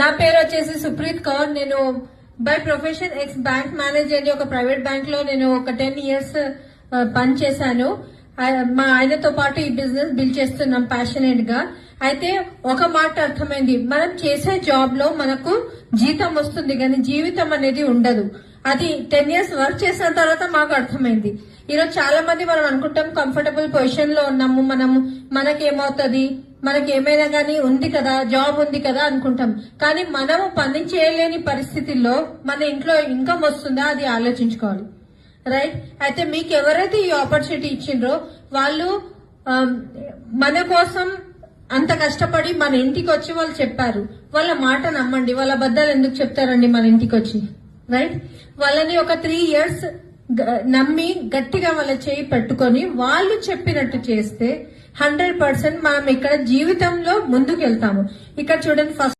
నా పేరు వచ్చేసి సుప్రీత్ కౌర్. నేను by profession X bank manager. ఒక ప్రైవేట్ బ్యాంక్ లో నేను ఒక 10 years పనిచేశాను. మా ఆయనతో పాటు ఈ బిజినెస్ బిల్డ్ చేస్తున్నాం ప్యాషనేట్ గా. అయితే ఒక మాట అర్థమైంది, మనం చేసే జాబ్ లో మనకు జీతం వస్తుంది కానీ జీవితం అనేది ఉండదు. అది 10 years వర్క్ చేసిన తర్వాత మాకు అర్థమైంది. ఈరోజు చాలా మంది మనం అనుకుంటాం కంఫర్టబుల్ పొజిషన్ లో ఉన్నాము, మనకేమవుతుంది, మనకి ఏమైనా కానీ ఉంది కదా, జాబ్ ఉంది కదా అనుకుంటాం. కానీ మనము పని చేయలేని పరిస్థితుల్లో మన ఇంట్లో ఇన్కమ్ వస్తుందా అది ఆలోచించుకోవాలి, రైట్? అయితే మీకు ఎవరైతే ఈ ఆపర్చునిటీ ఇచ్చిండ్రో వాళ్ళు మన కోసం అంత కష్టపడి మన ఇంటికి వచ్చి వాళ్ళు చెప్పారు. వాళ్ళ మాట నమ్మండి. వాళ్ళ అబద్ధాలు ఎందుకు చెప్తారండి మన ఇంటికి వచ్చి, రైట్? వాళ్ళని ఒక 3 years నమ్మి గట్టిగా వాళ్ళ చేయి పెట్టుకొని వాళ్ళు చెప్పినట్టు చేస్తే 100% మనం ఇక్కడ జీవితంలో ముందుకు వెళ్తాము. ఇక్కడ చూడండి, ఫస్ట్